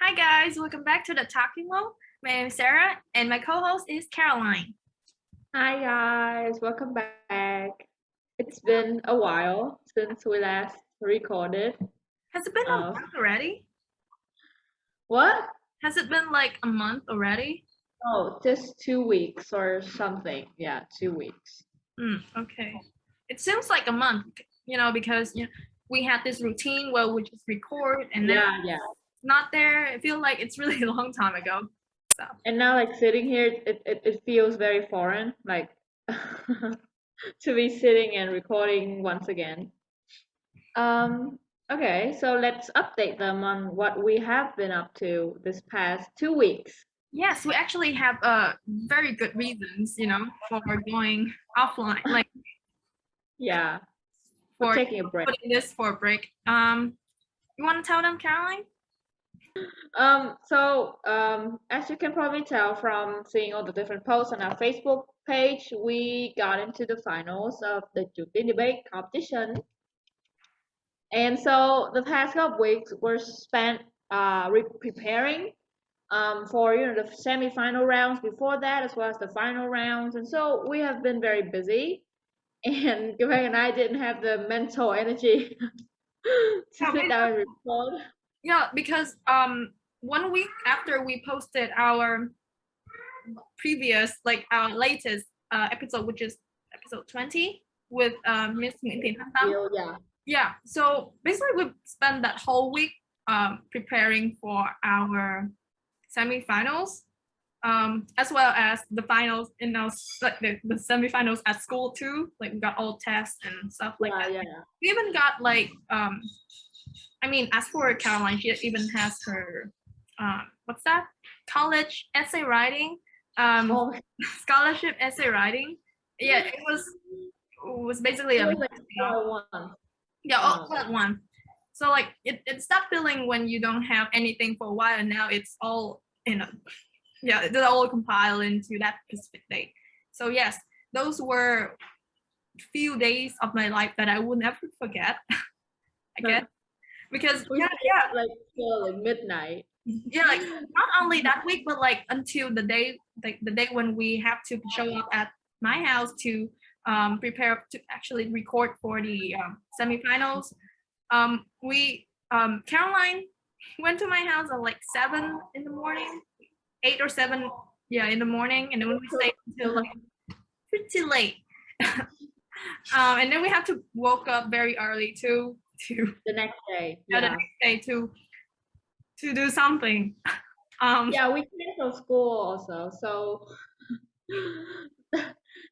Hi guys, welcome back to the Talking Low. My name is Sarah and my co-host is Caroline. Hi guys, welcome back. It's been a while since we last recorded. Has it been a Uh, month already? what? Has it been like a month already? Oh, just 2 weeks or something. Yeah, 2 weeks. Okay. It seems like a month, because we had this routine where we just record and then Yeah. it's not there. I feel like it's really a long time ago. So And now, like sitting here, it feels very foreign, like to be sitting and recording once again. Um, okay, so let's update them on what we have been up to this past 2 weeks. yes, we actually have very good reasons, for going offline, like Yeah, for for taking a break. putting this for a break. You want to tell them, Caroline? As you can probably tell from seeing all the different posts on our Facebook page, we got into the finals of the Truong Teen debate competition. And so the past couple weeks were spent preparing for the semi-final rounds before that, as well as the final rounds. And so we have been very busy, and Greg and I didn't have the mental energy to Yeah, sit down and record. yeah, because 1 week after we posted our previous, like our latest episode, which is episode 20 with Miss Nguyễn Thị Thanh Tâm. Yeah. Yeah, so basically we spent that whole week preparing for our semifinals, as well as the finals in our like the semifinals at school too. Like we got all tests and stuff like that. Yeah. We even got like as for Caroline, she even has her what's that? College essay writing, Oh, scholarship essay writing. Yeah, it was basically it a was like all at once. yeah, all at once. So like it stopped feeling when you don't have anything for a while, and now it's all they're all compiled into that specific date. So yes, those were few days of my life that I will never forget. I guess because We stayed up like till like midnight. like not only that week, but like until the day when we have to show up at my house to prepare to actually record for the semifinals. We Caroline went to my house at like 7 in the morning, 8 or 7, yeah, in the morning, and then we stayed until like pretty late. And then we have to woke up very early to The next day. the next day to do something. Yeah, we canceled school also, so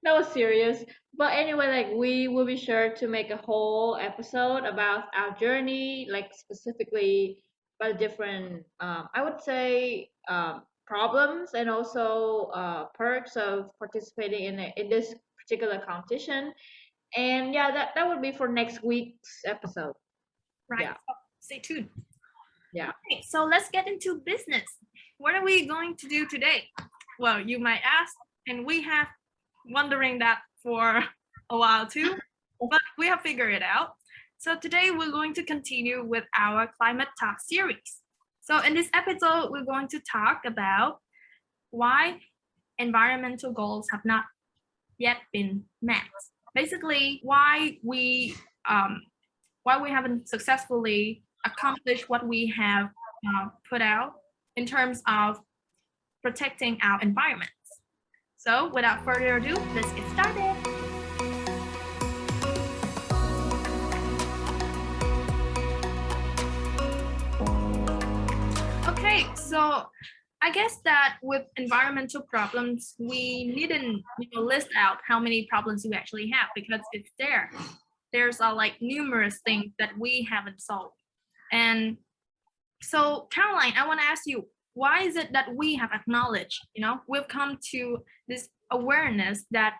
that was serious. But anyway, like we will be sure to make a whole episode about our journey, like specifically about different, I would say, problems and also perks of participating in this particular competition. And yeah, that would be for next week's episode. Right. Yeah. So stay tuned. Yeah. Okay, so let's get into business. What are we going to do today? Well, you might ask, and we have wondering that for a while too, but we have figured it out. So today we're going to continue with our climate talk series. So in this episode, we're going to talk about why environmental goals have not yet been met. Basically, why we haven't successfully accomplished what we have put out in terms of protecting our environments. So without further ado, let's get started. Okay, so I guess that with environmental problems, we needn't list out how many problems we actually have because it's there. There's like numerous things that we haven't solved. And so, Caroline, I want to ask you, why is it that we have acknowledged, we've come to this awareness that,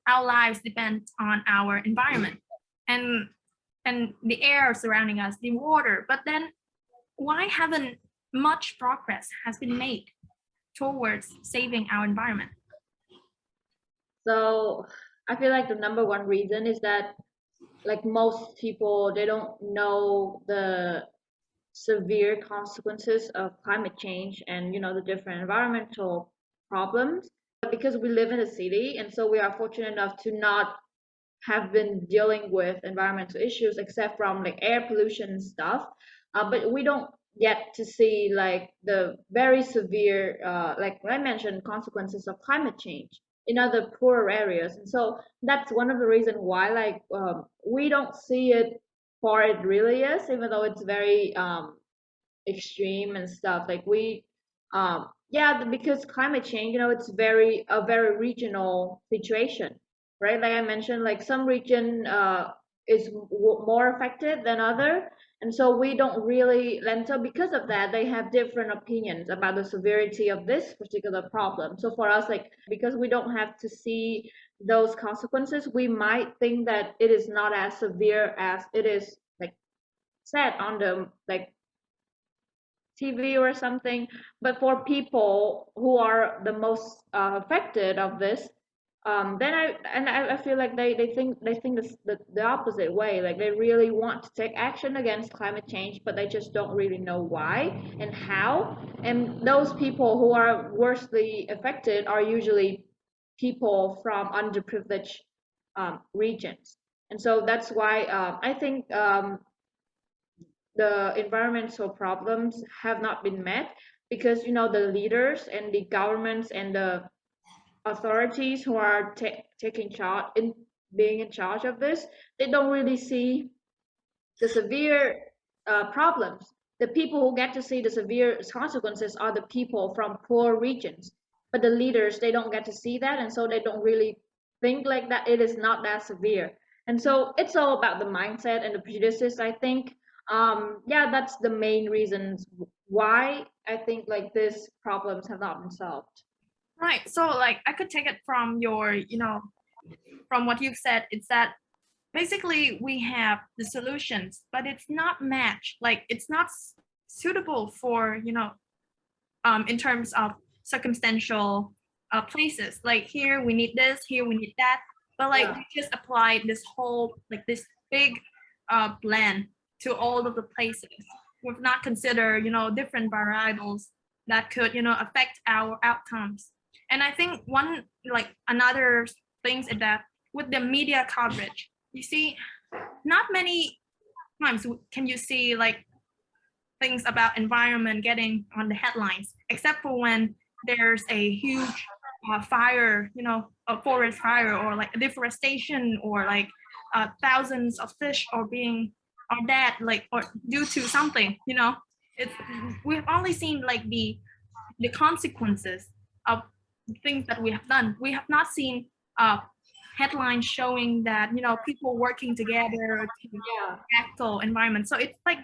our lives depend on our environment and the air surrounding us, the water, but then why haven't much progress has been made towards saving our environment? So I feel like the number one reason is that like most people they don't know severe consequences of climate change and the different environmental problems. But because we live in a city, and so we are fortunate enough to not have been dealing with environmental issues except from like air pollution and stuff, but we don't get to see like the very severe, like I mentioned, consequences of climate change in other poorer areas. And so that's one of the reasons why like we don't see it for it really is, even though it's very extreme and stuff. Like we yeah, because climate change, it's very regional situation, right? Like I mentioned, like some region is more affected than other. And so we don't really, and so because of that they have different opinions about the severity of this particular problem. So for us, like because we don't have to see those consequences, we might think that it is not as severe as it is like said on the like TV or something. But for people who are the most affected of this, then I feel like they think the opposite way. Like they really want to take action against climate change, but they just don't really know why and how. And those people who are worstly affected are usually people from underprivileged regions. And so that's why I think the environmental problems have not been met because the leaders and the governments and the authorities who are taking charge in being in charge of this, they don't really see the severe problems. The people who get to see the severe consequences are the people from poor regions, but the leaders, they don't get to see that, and so they don't really think like that it is not that severe. And so it's all about the mindset and the prejudices, I think. Yeah, that's the main reasons why I think like these problems have not been solved. Right. So like I could take it from your, from what you've said, it's that basically we have the solutions, but it's not matched. Like it's not suitable for, in terms of circumstantial places. Like here we need this, here we need that. But like Yeah. we just applied this whole like this big plan to all of the places. We've not considered, different variables that could, affect our outcomes. And I think one like another things is that with the media coverage, you see, not many times can you see like things about environment getting on the headlines, except for when there's a huge fire, a forest fire or like deforestation or like thousands of fish are being are dead, like or due to something, It's we've only seen like the consequences of things that we have done. We have not seen headlines showing that people working together to Yeah. tackle environment. So it's like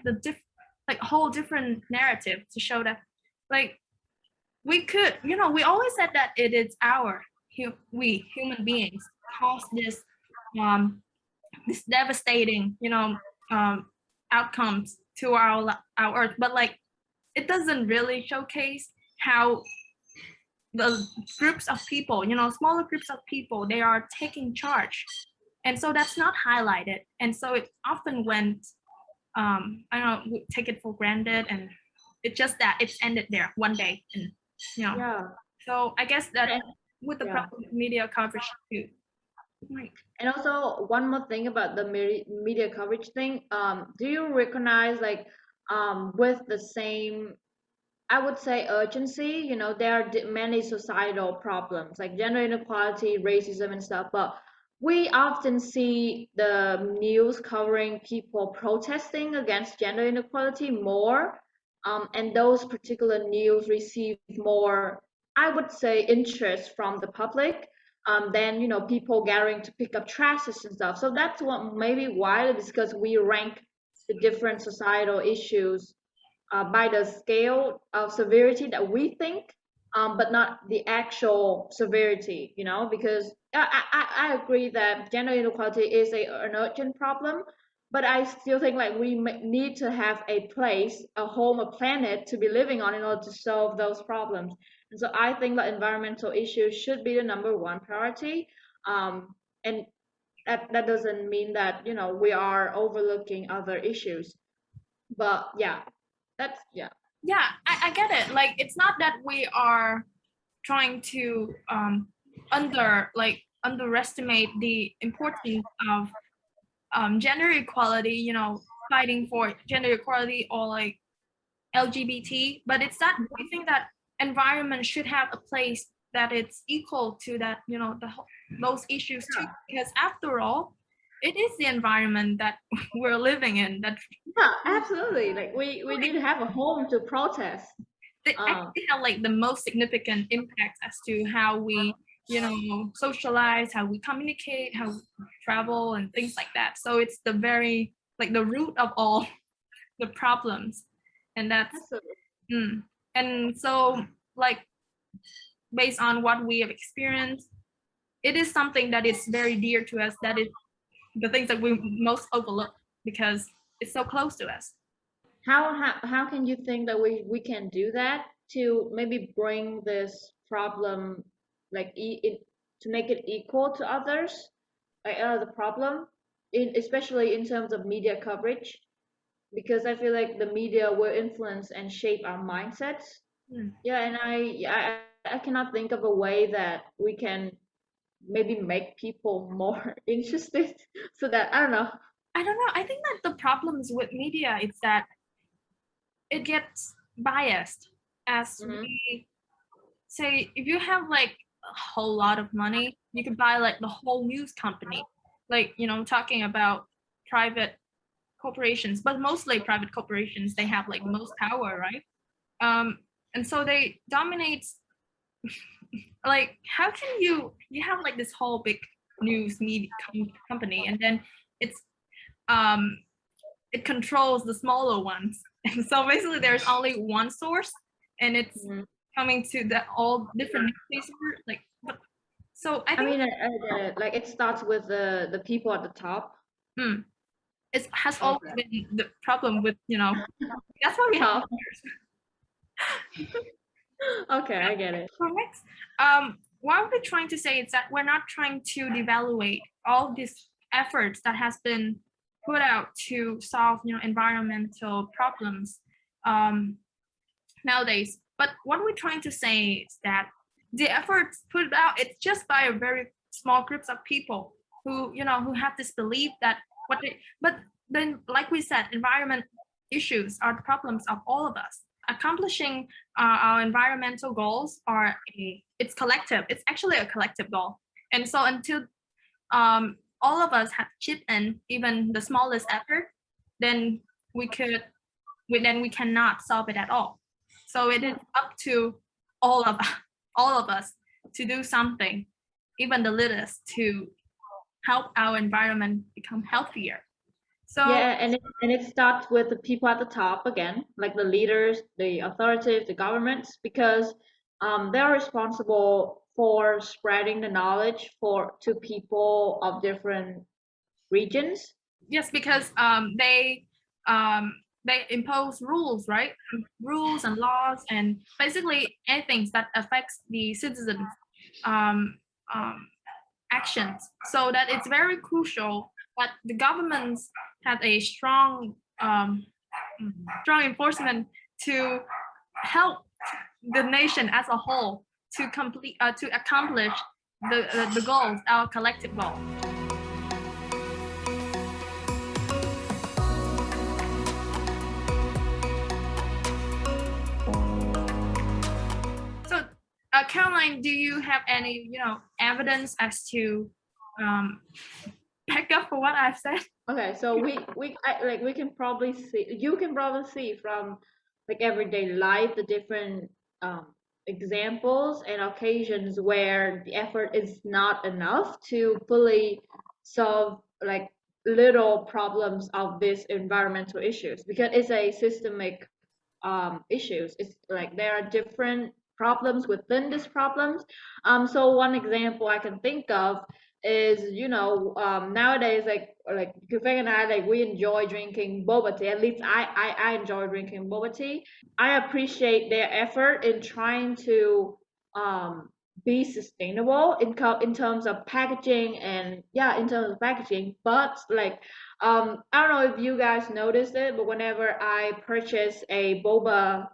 like whole different narrative to show that like we could, we always said that it is we human beings cause this devastating, outcomes to our earth, but like it doesn't really showcase how the groups of people, smaller groups of people, they are taking charge. And so that's not highlighted. And so it often went, I don't know, we take it for granted, and it's just that it's ended there one day. And, Yeah. so I guess that And, with the yeah. problem media coverage too. Right. And also one more thing about the media coverage thing. Do you recognize like with the same, I would say, urgency? There are many societal problems like gender inequality, racism, and stuff. But we often see the news covering people protesting against gender inequality more, and those particular news receive more, I would say, interest from the public than people gathering to pick up trashes and stuff. So that's what maybe why it is, because we rank the different societal issues by the scale of severity that we think, but not the actual severity, because I agree that gender inequality is an urgent problem, but I still think like we need to have a place, a home, a planet to be living on in order to solve those problems. And so I think that environmental issues should be the number one priority. And that doesn't mean that, we are overlooking other issues. But yeah. That's yeah. Yeah, I get it. Like it's not that we are trying to underestimate the importance of gender equality, you know, fighting for gender equality or like LGBT, but it's that we think that environment should have a place that it's equal to that, you know, those issues too. Because after all, it is the environment that we're living in that Yeah, absolutely. Like we need to have a home to protest. they Um, actually have like the most significant impact as to how we, you know, socialize, how we communicate, how we travel, and things like that. So it's the very like the root of all the problems, and that's absolutely. and so like based on what we have experienced, it is something that is very dear to us. That is the things that we most overlook because it's so close to us. How can you think that we can do that to maybe bring this problem like to make it equal to others, like the problem, especially in terms of media coverage, because I feel like the media will influence and shape our mindsets. Hmm. Yeah, and I cannot think of a way that we can maybe make people more interested so that I don't know. I don't know. I think that the problems with media is that it gets biased as Hmm. we say if you have like a whole lot of money you could buy like the whole news company, like you know talking about private corporations, but mostly private corporations, they have like most power, right? um and so they dominate. Like how can you have like this whole big news media company and then it's um it controls the smaller ones. And so basically there's only one source and it's Hmm. coming to the all different newspapers like so I I think mean, I get it. Like it starts with the people at the top. mm, it has always Okay. been the problem with, you know, that's why we have Top. leaders. Okay, I get it. So next, what we're trying to say is that we're not trying to devaluate all these efforts that has been put out to solve, you know, environmental problems um, nowadays. But what we're trying to say is that the efforts put out, it's just by a very small groups of people who, you know, who have this belief that what they, but then, like we said, environment issues are the problems of all of us. Accomplishing our environmental goals are it's collective. It's actually a collective goal. And so until all of us have chipped in even the smallest effort, then we could then we cannot solve it at all. So it is up to all of all of us to do something, even the littlest, to help our environment become healthier. So Yeah, and it starts with the people at the top again, like the leaders, the authorities, the governments, because they're responsible for spreading the knowledge for to people of different regions. yes, because they impose rules, right? Rules and laws, and basically anything that affects the citizens' um, um, actions. So that it's very crucial that the governments have a strong enforcement to help the nation as a whole to complete to accomplish the goals, our collective goal. So, Caroline, do you have any, you know, evidence as to um, back up for what I've said? Okay, so like we can probably see you can probably see from like everyday life the different examples and occasions where the effort is not enough to fully solve like little problems of these environmental issues because it's a systemic issues. It's like there are different problems within these problems. So one example I can think of is nowadays like Kufeng and I like we enjoy drinking boba tea. At least I enjoy drinking boba tea. I appreciate their effort in trying to um be sustainable in terms of packaging, and yeah, in terms of packaging. But like, I don't know if you guys noticed it, but whenever I purchase a boba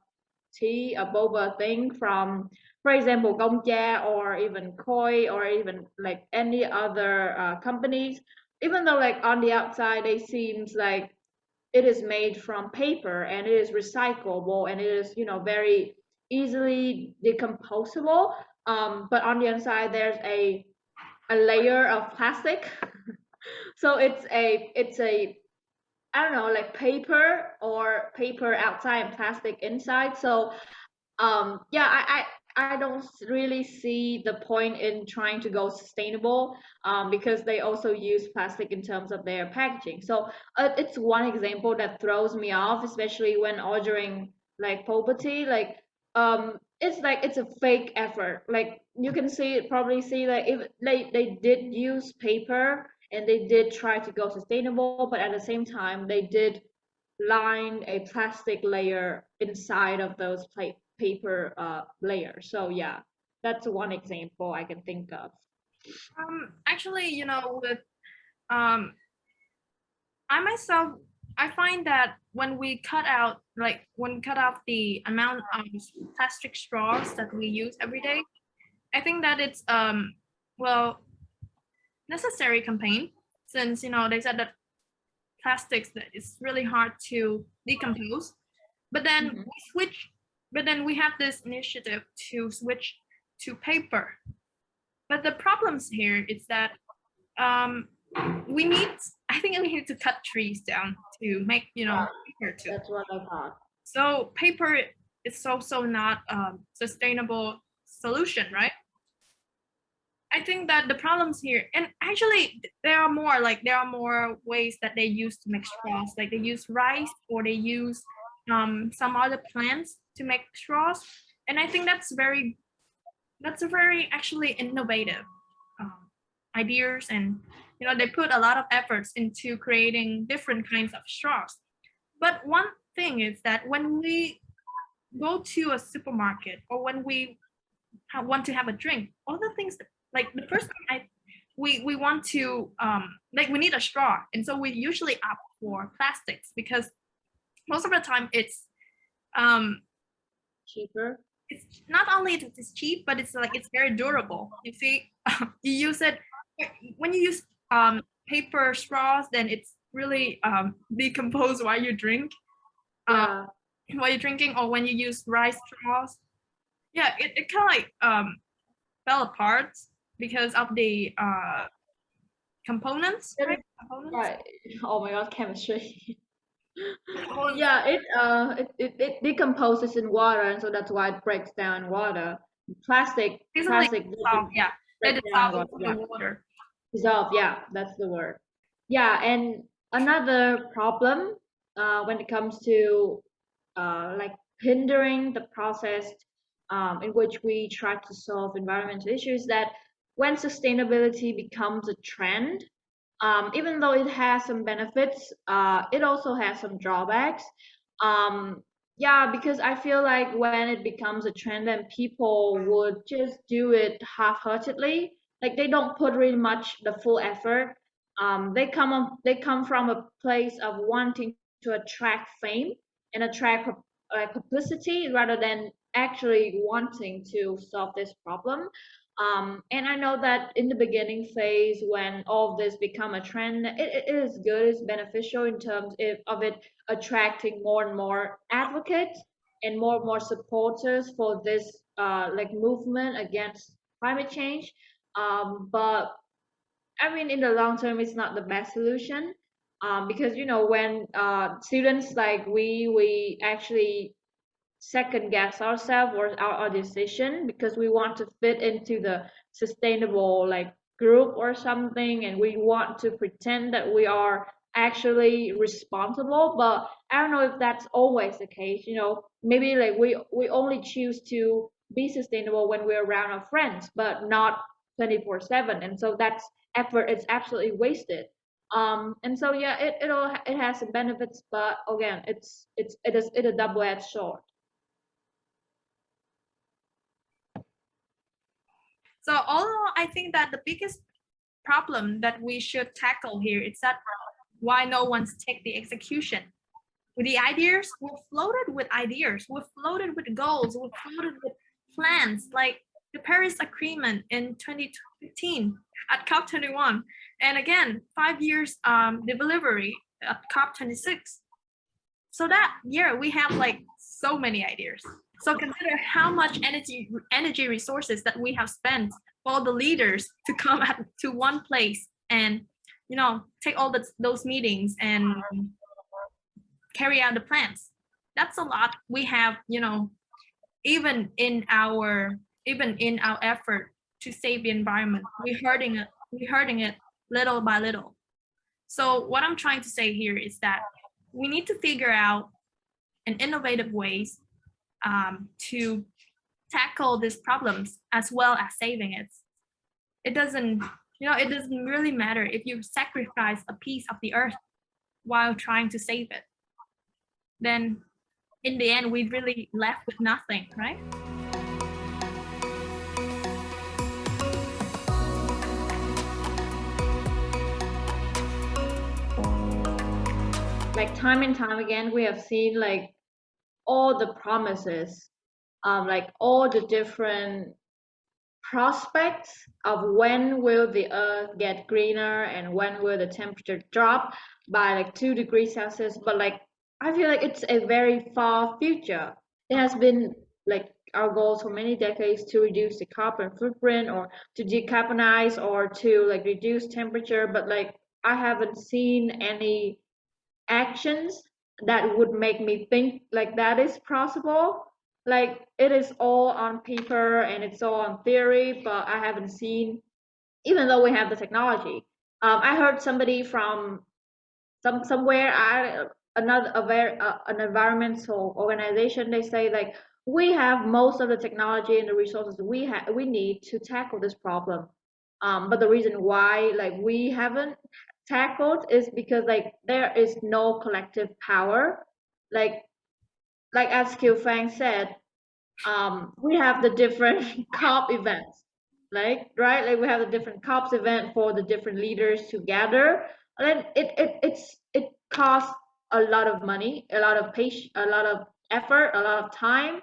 tea, a boba thing from, for example, Gongcha or even Koi or even like any other companies, even though like on the outside they seems like it is made from paper and it is recyclable and it is, very easily decomposable, but on the inside there's a layer of plastic. So it's a I don't know, like paper, or paper outside and plastic inside. So yeah, I don't really see the point in trying to go sustainable, because they also use plastic in terms of their packaging. So it's one example that throws me off, especially when ordering like poverty. Like, it's like it's a fake effort. Like you can probably see that if they did use paper and they did try to go sustainable, but at the same time they did line a plastic layer inside of those paper layers. So yeah, that's one example I can think of. Actually, with um, I myself, I find that when we cut out, like when we cut off the amount of plastic straws that we use every day, I think that it's well necessary campaign, since they said that plastics that is really hard to decompose. But then Hmm. we have this initiative to switch to paper. But the problems here is that um, we need, I think we need to cut trees down to make, Yeah, paper too. that's what I thought. So paper is also not a sustainable solution, right? I think that the problems here, and actually there are more ways that they use to make straws. Like they use rice or they use some other plants to make straws, and I think that's a very actually innovative um, ideas, and they put a lot of efforts into creating different kinds of straws. But one thing is that when we go to a supermarket or when we want to have a drink, all the things that, like the first thing we want to like we need a straw, and so we usually opt for plastics because most of the time um Cheaper. it's not only it's cheap, but it's like it's very durable. You see, you use it when you use paper straws, then it's really decomposed while you drink, uh, Yeah. while you're drinking, or when you use rice straws. Yeah, it kind of like fell apart because of the components, That right? is Components. right. Oh my god, chemistry. Components. Yeah, it decomposes in water, and so that's why it breaks down in water. Basically, Plastic dissolve. doesn't Yeah, they break down in dissolve water. into Yeah, the water. dissolve. Yeah, that's the word. Yeah, and another problem when it comes to like hindering the process in which we try to solve environmental issues, that when sustainability becomes a trend, even though it has some benefits, it also has some drawbacks. Um, yeah, because I feel like when it becomes a trend, then people would just do it half-heartedly. Like they don't put really much the full effort. They come from a place of wanting to attract fame and attract publicity rather than actually wanting to solve this problem. And I know that in the beginning phase, when all of this become a trend, it is good, it's beneficial in terms of it attracting more and more advocates and more supporters for this like movement against climate change. But I mean, in the long term, it's not the best solution, because when students like we actually second guess ourselves or our decision because we want to fit into the sustainable like group or something, and we want to pretend that we are actually responsible. But I don't know if that's always the case. Maybe like we only choose to be sustainable when we're around our friends, but not 24/7, and so that's effort is absolutely wasted. And so yeah, it has some benefits, but again, it is a double-edged sword. So although I think that the biggest problem that we should tackle here is that why no one's take the execution. The ideas, we're floated with ideas, we're floated with goals, we're floated with plans, like the Paris Agreement in 2015 at COP21, and again 5 years delivery at COP26. So that year we have like so many ideas. So consider how much energy resources that we have spent for the leaders to come to one place and take all those meetings and carry out the plans. That's a lot. We have even in our effort to save the environment, we're hurting it little by little. So what I'm trying to say here is that we need to figure out an innovative ways to tackle these problems as well as saving it. It doesn't really matter if you sacrifice a piece of the earth while trying to save it. Then in the end, we really left with nothing, right? Like time and time again, we have seen like all the promises, like all the different prospects of when will the earth get greener and when will the temperature drop by like 2 degrees Celsius. But like I feel like it's a very far future. It has been like our goals for many decades to reduce the carbon footprint or to decarbonize or to like reduce temperature, but like I haven't seen any actions that would make me think like that is possible. Like it is all on paper and it's all on theory, but I haven't seen, even though we have the technology. I heard somebody from somewhere, an environmental organization, they say like we have most of the technology and the resources we need to tackle this problem. But the reason why like we haven't tackled is because like there is no collective power. Like as Kiều Fang said, we have the different COP events, like right, like we have the different COPs event for the different leaders to gather, and it costs a lot of money, a lot of patience, a lot of effort, a lot of time,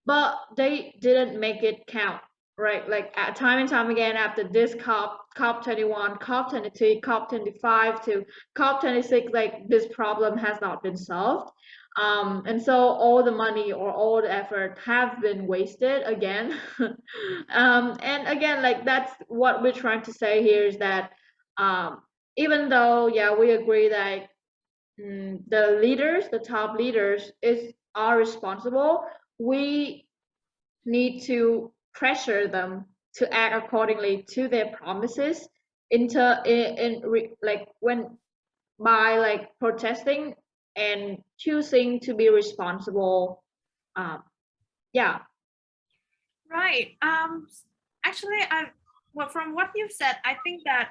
but they didn't make it count, right? Like at time and time again, after this COP 21, COP 23, COP 25 to COP 26, like this problem has not been solved. And so all the money or all the effort have been wasted again. And again, like that's what we're trying to say here is that even though, yeah, we agree that the leaders, the top leaders, are responsible, we need to pressure them to act accordingly to their promises like when by like protesting and choosing to be responsible. Yeah. Right. Actually, from what you've said, I think that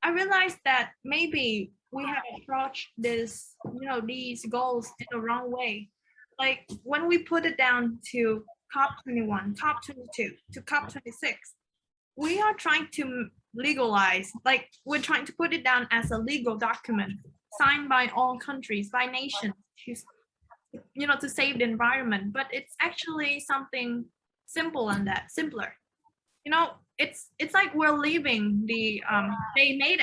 I realized that maybe we have approached these goals in the wrong way. Like when we put it down to COP 21, COP 22, to COP 26, we are trying to legalize, like we're trying to put it down as a legal document signed by all countries, by nations, to save the environment. But it's actually something simpler. It's like we're leaving they made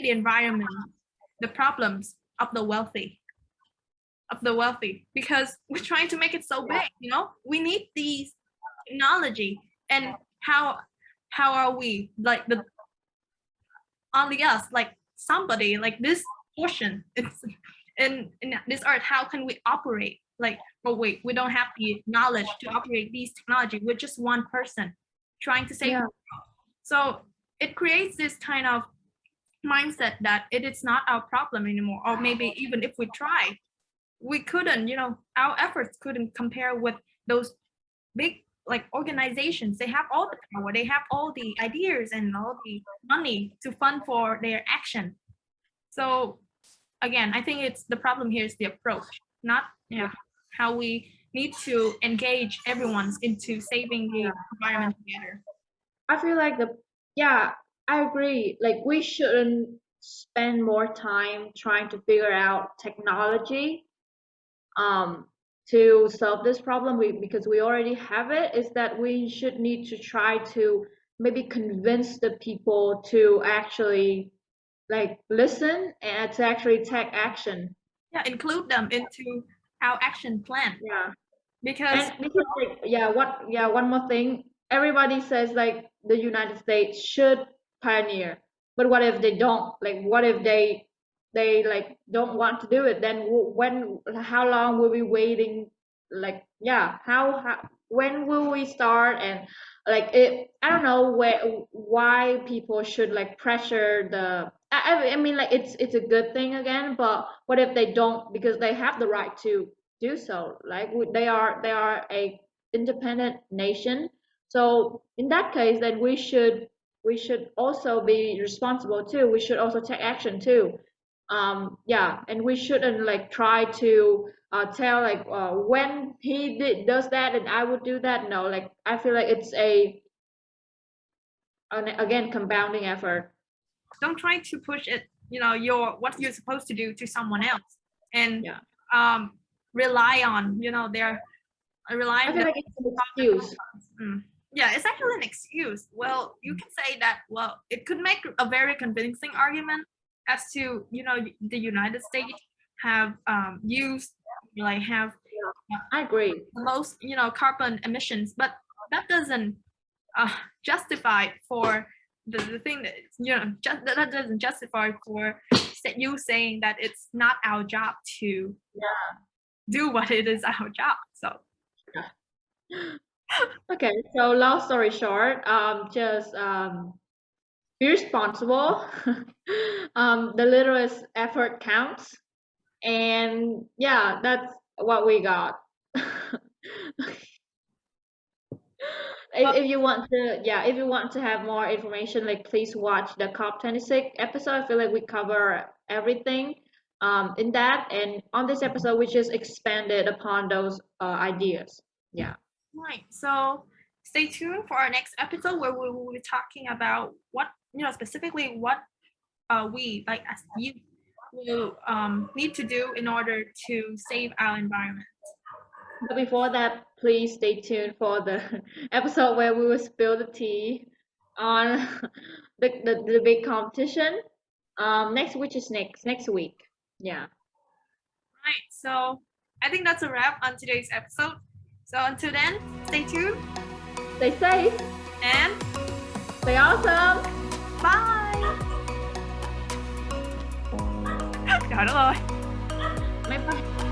the environment the problems of the wealthy, because we're trying to make it so big. We need these technology, and how are we, like the only us, like somebody like this portion, it's in this earth, how can we operate, like, oh wait, we don't have the knowledge to operate these technology, we're just one person trying to save. Yeah. So it creates this kind of mindset that it is not our problem anymore, or maybe even if we try, we couldn't, our efforts couldn't compare with those big like organizations. They have all the power, they have all the ideas and all the money to fund for their action. So again, I think it's the problem here is the approach, not how we need to engage everyone into saving the environment together. I feel like I agree. Like we shouldn't spend more time trying to figure out technology um to solve this problem because we already have it. Is that we should need to try to maybe convince the people to actually like listen and to actually take action. Yeah, include them into our action plan Yeah. because And because like one more thing, everybody says like the United States should pioneer, but what if they don't? Like what if they like don't want to do it? Then when how long will we waiting? Like how when will we start? And like it, I don't know why people should like pressure the. I mean like it's a good thing again, but what if they don't because they have the right to do so. Like they are a independent nation. So in that case, then we should also be responsible too. We should also take action too. And we shouldn't like try to tell like when does that and I would do that. No, like I feel like it's an again compounding effort. don't try to push it, your what you're supposed to do to someone else, and Yeah, um, rely on, their rely I on feel them. like it's an excuse. Yeah, it's actually an excuse. Well, you can say that. Well, it could make a very convincing argument as to, the United States have used, like have I agree. the most, carbon emissions, but that doesn't justify for the thing that, that doesn't justify for you saying that it's not our job to do what it is our job. So Okay, so long story short, just be responsible. The littlest effort counts, and yeah, that's what we got. well, If you want to, yeah, if you want to have more information, like please watch the COP26 episode. I feel like we cover everything in that, and on this episode, we just expanded upon those ideas. Yeah. right. So stay tuned for our next episode where we will be talking about what, specifically what we, like as youth, will need to do in order to save our environment. But before that, please stay tuned for the episode where we will spill the tea on the big competition. Next, which is next week. Yeah. Right. So I think that's a wrap on today's episode. So until then, stay tuned Stay safe. and Stay awesome. bye. Trời đất ơi. Bye bye.